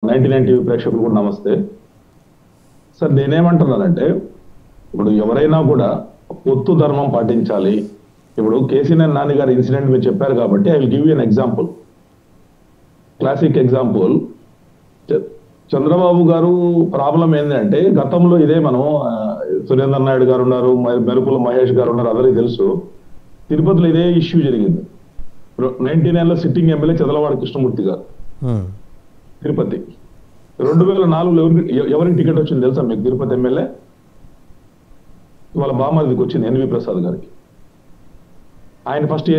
99 TV ప్రేక్షకులు కూడా నమస్తే సార్. నేనేమంటున్నానంటే ఇప్పుడు ఎవరైనా కూడా పొత్తు ధర్మం పాటించాలి. ఇప్పుడు కేసీఆర్ నాని గారి ఇన్సిడెంట్ మీరు చెప్పారు కాబట్టి I will give you an example, classic example. Chandrababu గారు ప్రాబ్లం ఏంటంటే గతంలో ఇదే మనం సురేంద్ర నాయుడు గారు ఉన్నారు, మెరుపుల మహేష్ గారు ఉన్నారు, అందరికీ తెలుసు. తిరుపతిలో ఇదే ఇష్యూ జరిగింది. 99లో సిట్టింగ్ ఎమ్మెల్యే చదలవాడ కృష్ణమూర్తి గారు తిరుపతి. 2004లో ఎవరికి టికెట్ వచ్చింది తెలుసా మీకు? తిరుపతి ఎమ్మెల్యే వాళ్ళ బామర్దికి వచ్చింది, ఎన్వి ప్రసాద్ గారికి. ఆయన ఫస్ట్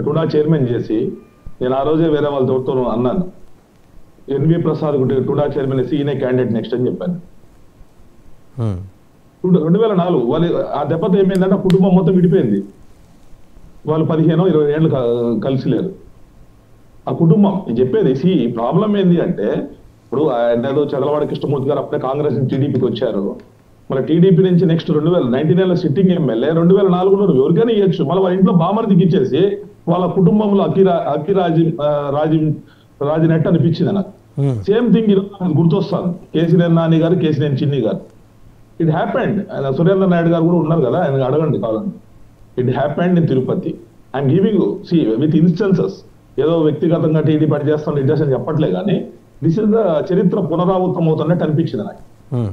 టుడా చైర్మన్ చేసి, నేను ఆ రోజే వేరే వాళ్ళతో అన్నాను, ఎన్వి ప్రసాద్ టుడా చైర్మన్ వేసి ఈయనే క్యాండిడేట్ నెక్స్ట్ అని చెప్పాను. 2004 వాళ్ళు ఆ దెబ్బతో ఏమైందంటే కుటుంబం మొత్తం విడిపోయింది. వాళ్ళు 15-20 ఏళ్ళు కలిసి లేరు ఆ కుటుంబం. చెప్పేది ప్రాబ్లం ఏంది అంటే, ఇప్పుడు ఆయన ఏదో చదలవాడ కృష్ణమూర్తి గారు అప్పుడే కాంగ్రెస్ నుంచి టీడీపీకి వచ్చారు. మన టీడీపీ నుంచి నెక్స్ట్ 2019లో సిట్టింగ్ ఎమ్మెల్యే, 2004లో ఎవరికైనా ఇవ్వచ్చు. మళ్ళీ వాళ్ళ ఇంట్లో బామర్దికి ఇచ్చేసి వాళ్ళ కుటుంబంలో రాజినట్టు అనిపించింది నాకు. సేమ్ థింగ్ ఈరోజు గుర్తొస్తాను, కేసీఆర్ నాని గారు, కేసీఆర్ చిన్ని గారు. It happened. సురేంద్ర నాయుడు గారు కూడా ఉన్నారు కదా, ఆయన అడగండి కావాలండి. It happened in Tirupati. I'm giving with instances. ఏదో వ్యక్తిగతంగా టీడీ పని చేస్తాం నిర్దేశం చెప్పట్లే కానీ దిస్ ఇస్ ద చరిత్ర పునరావృతం అవుతున్నట్టు అనిపించింది నాకు.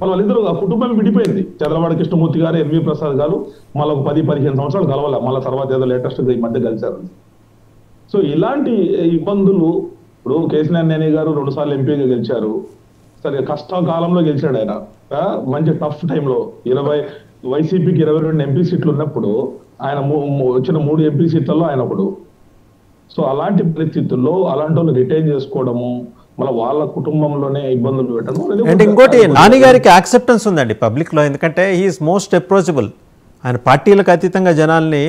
వాళ్ళిద్దరు ఆ కుటుంబం విడిపోయింది. చంద్రబాబు కృష్ణమూర్తి గారు, ఎన్వి ప్రసాద్ గారు మళ్ళీ ఒక 10-15 సంవత్సరాలు కలవాలి. మళ్ళీ తర్వాత ఏదో లేటెస్ట్ ఈ మధ్య కలిశారు. సో ఇలాంటి ఇబ్బందులు, ఇప్పుడు కేసీఆర్ నాని గారు 2 సార్లు ఎంపీగా గెలిచారు. సరే కష్టకాలంలో గెలిచాడు ఆయన, మంచి టఫ్ టైంలో. వైసీపీకి 22 ఎంపీ సీట్లు ఉన్నప్పుడు ఆయన వచ్చిన 3 ఎంపీ సీట్లలో ఆయన ఒకడు. సో అలాంటి పరిస్థితుల్లో అలాంటి వాళ్ళు రిటైన్ చేసుకోవడము, మళ్ళీ వాళ్ళ కుటుంబంలోనే ఇబ్బందులు పెట్టడం. అండ్ ఇంకోటి, నాని గారికి యాక్సెప్టెన్స్ ఉందండి పబ్లిక్ లో, ఎందుకంటే హీఈస్ మోస్ట్ అప్రోచబుల్. ఆయన పార్టీలకు అతీతంగా జనాల్ని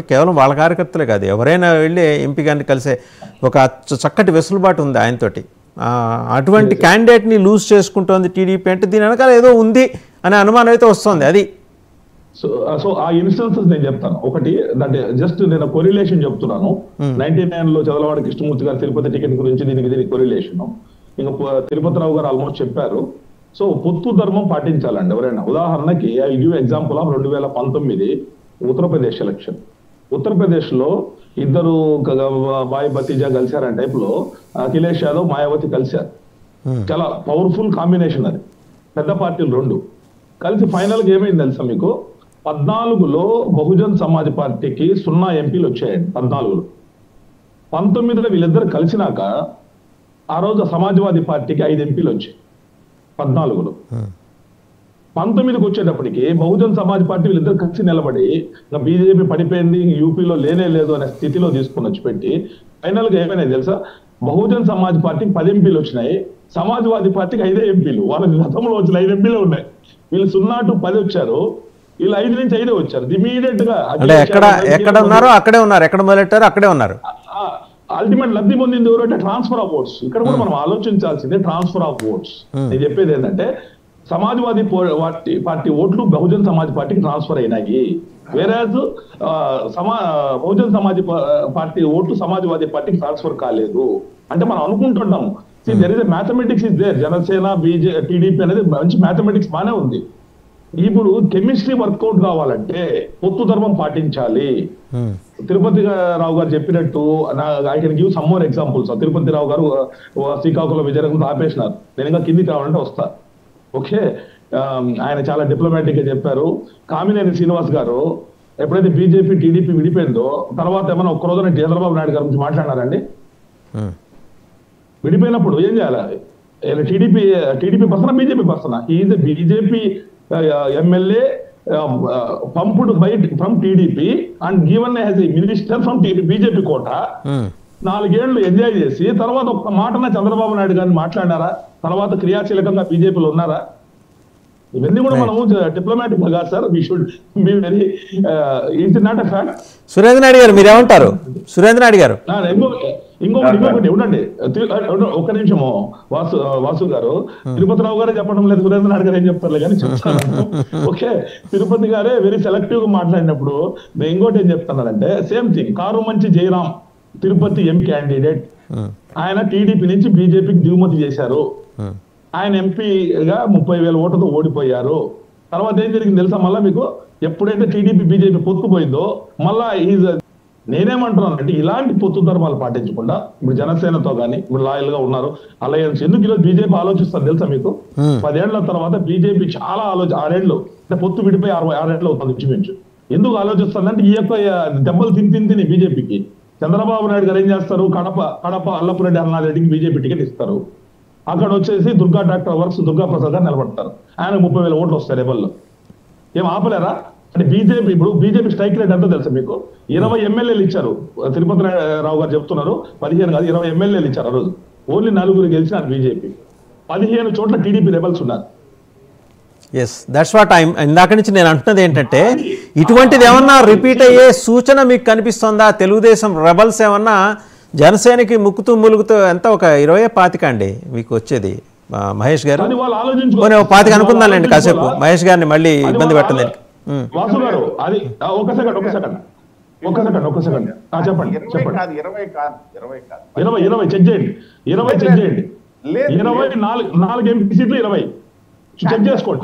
కేవలం వాళ్ళ కార్యకర్తలే కాదు, ఎవరైనా వెళ్ళి ఎంపీ గారిని కలిసే ఒక చక్కటి వెసులుబాటు ఉంది ఆయనతోటి. అటువంటి క్యాండిడేట్ని లూజ్ చేసుకుంటోంది టీడీపీ అంటే దీని వెనకాల ఏదో ఉంది అనే అనుమానం అయితే వస్తుంది. అది సో ఆ ఇన్స్టెన్సెస్ నేను చెప్తాను. ఒకటి అంటే జస్ట్ నేను కొరిలేషన్ చెప్తున్నాను. 99లో చదలవాడ కృష్ణమూర్తి గారు తిరుపతి టికెట్ గురించి దీనికి కొరిలేషన్. ఇంకా తిరుపతిరావు గారు ఆల్మోస్ట్ చెప్పారు. సో పొత్తు ధర్మం పాటించాలండి ఎవరైనా. ఉదాహరణకి I give example of 2019 Uttar Pradesh election. Uttar Pradesh లో ఇద్దరు బాయ్ భతీజా కలిశారని టైప్ లో అఖిలేష్ యాదవ్, మాయావతి కలిశారు. చాలా పవర్ఫుల్ కాంబినేషన్ అది. పెద్ద పార్టీలు 2 కలిసి ఫైనల్ గా ఏమైంది తెలుసా మీకు? 14లో బహుజన్ సమాజ్ పార్టీకి 0 ఎంపీలు వచ్చాయండి. 14లో 19లో వీళ్ళిద్దరు కలిసినాక ఆ రోజు సమాజ్వాదీ పార్టీకి 5 ఎంపీలు వచ్చాయి 14లో. 19కి వచ్చేటప్పటికి బహుజన్ సమాజ్ పార్టీ వీళ్ళిద్దరు కలిసి నిలబడి బీజేపీ పడిపోయింది, యూపీలో లేనే లేదు అనే స్థితిలో తీసుకుని వచ్చి పెట్టి ఫైనల్ గా ఏమైనా తెలుసా? బహుజన్ సమాజ్ పార్టీకి 10 ఎంపీలు వచ్చినాయి, సమాజ్వాదీ పార్టీకి 5 ఎంపీలు. వాళ్ళకి గతంలో వచ్చిన 5 ఎంపీలే ఉన్నాయి. వీళ్ళు 0-10 వచ్చారు, వీళ్ళు 5 నుంచి 5 వచ్చారు. ఇమీడియట్ గా ఎక్కడ ఉన్నారో అక్కడే ఉన్నారు, ఎక్కడ మొదలెట్టారో అక్కడే ఉన్నారు. అల్టిమేట్ లబ్ధి పొందింది ఎవరంటే ట్రాన్స్ఫర్ ఆఫ్ ఓట్స్. ఇక్కడ కూడా మనం ఆలోచించాల్సిందే ట్రాన్స్ఫర్ ఆఫ్ ఓట్స్. నేను చెప్పేది ఏంటంటే సమాజ్వాదీ పార్టీ ఓట్లు బహుజన్ సమాజ్ పార్టీకి ట్రాన్స్ఫర్ అయినాయి. వేరేజ్ బహుజన్ సమాజ్ పార్టీ ఓట్లు సమాజ్వాదీ పార్టీకి ట్రాన్స్ఫర్ కాలేదు. అంటే మనం అనుకుంటున్నాం there is a mathematics is there. Janasena, TDP అనేది మంచి మ్యాథమెటిక్స్ బానే ఉంది. ఇప్పుడు కెమిస్ట్రీ వర్కౌట్ కావాలంటే పొత్తు ధర్మం పాటించాలి. తిరుపతి రావు గారు చెప్పినట్టు I can give some more examples. Tirupati Rao garu Srikakulam Vizianagaram ఆపేసినారు. నేను ఇంకా కిందికి రావాలంటే వస్తా. ఓకే, ఆయన చాలా డిప్లొమాటిక్ గా చెప్పారు. కామినేని శ్రీనివాస్ గారు ఎప్పుడైతే బీజేపీ టీడీపీ విడిపోయిందో తర్వాత ఏమైనా ఒక్క రోజున చంద్రబాబు నాయుడు గారి గురించి మాట్లాడినారండి? విడిపోయినప్పుడు ఏం చేయాలి? టీడీపీ పర్సనా బీజేపీ పర్సనా? Is BJP MLA pumped by from TDP and given as a minister from BJP quota. 4 ఏళ్లు ఎంజాయ్ చేసి తర్వాత ఒక్క మాటన చంద్రబాబు నాయుడు గారిని మాట్లాడారా? తర్వాత క్రియాశీలకంగా బీజేపీలో ఉన్నారా? ఇవన్నీ కూడా మనము డిప్లొమాటిక్ గా sir we should be very it is not a fact. Surendra Naidu గారు మీరేమంటారు? సురేంద్ర నాయుడు గారు ఇంకొకటి ఉండండి, ఒక్క నిమిషము. వాసు గారు, తిరుపతిరావు గారే చెప్పడం లేదు, సురేంద్ర నాయుడు గారు ఏం చెప్తారులే కానీ చెప్తాను. ఓకే, తిరుపతి గారే వెరీ సెలెక్టివ్ గా మాట్లాడినప్పుడు నేను ఇంకోటి ఏం చెప్తున్నానంటే సేమ్ థింగ్. కారు మంచి జయరాం తిరుపతి ఎంపీ క్యాండిడేట్ ఆయన టీడీపీ నుంచి బీజేపీకి దిగుమతి చేశారు. ఆయన ఎంపీగా 30,000 ఓట్లతో ఓడిపోయారు. తర్వాత ఏం జరిగింది తెలుసా? మళ్ళా మీకు ఎప్పుడైతే టీడీపీ బీజేపీ పొత్తుకుపోయిందో మళ్ళా నేనేమంటున్నానంటే ఇలాంటి పొత్తు ధర్మాలు పాటించకుండా ఇప్పుడు జనసేనతో కానీ ఇప్పుడు లాయల్ గా ఉన్నారు అలయన్స్. ఎందుకు ఈరోజు బీజేపీ ఆలోచిస్తారు తెలుసా మీకు? 10 ఏళ్ల తర్వాత బీజేపీ చాలా 6 ఏళ్ళు అంటే పొత్తు విడిపోయి 66 ఏళ్ళు అవుతుంది ఇంచుమించు. ఎందుకు ఆలోచిస్తుందంటే ఈ యొక్క దెబ్బలు తిని బీజేపీకి చంద్రబాబు నాయుడు గారు ఏం చేస్తారు? కడప అల్లపురెడ్డి అన్నారెడ్డికి బీజేపీ టికెట్ ఇస్తారు. అక్కడ వచ్చేసి దుర్గా డాక్టర్ వర్క్స్ దుర్గా ప్రసాద్ గారు నిలబడతారు. ఆయన 30,000 ఓట్లు వస్తాయి రెబల్లో. ఏం ఆపలేరా? అంటే బీజేపీ స్ట్రైక్ రేట్ ఎంతో తెలుసా మీకు? 20 ఎమ్మెల్యేలు ఇచ్చారు. తిరుపతి రావు గారు చెప్తున్నారు 15 కాదు 20 ఎమ్మెల్యేలు ఇచ్చారు ఆ రోజు. Only 4 గెలిచినారు BJP. 15 చోట్ల టీడీపీ రెబల్స్ ఉన్నారు. ఎస్, దట్స్ వాట్ ఇందాక నుంచి నేను అంటున్నది ఏంటంటే ఇటువంటిది ఏమన్నా రిపీట్ అయ్యే సూచన మీకు కనిపిస్తుందా? తెలుగుదేశం రెబల్స్ ఏమన్నా జనసేనకి ముక్కుతూ ములుగుతూ ఎంత ఒక 20-25 అండి మీకు వచ్చేది మహేష్ గారు? 25 అనుకుందానండి కాసేపు మహేష్ గారిని మళ్ళీ ఇబ్బంది పెట్టండి. వాసు గారు అది ఒక సెకండ్ చెప్పండి 20 చెక్ చేయండి. 20 4 ఎంపీ సీట్లు 20 చెక్ చేసుకోండి.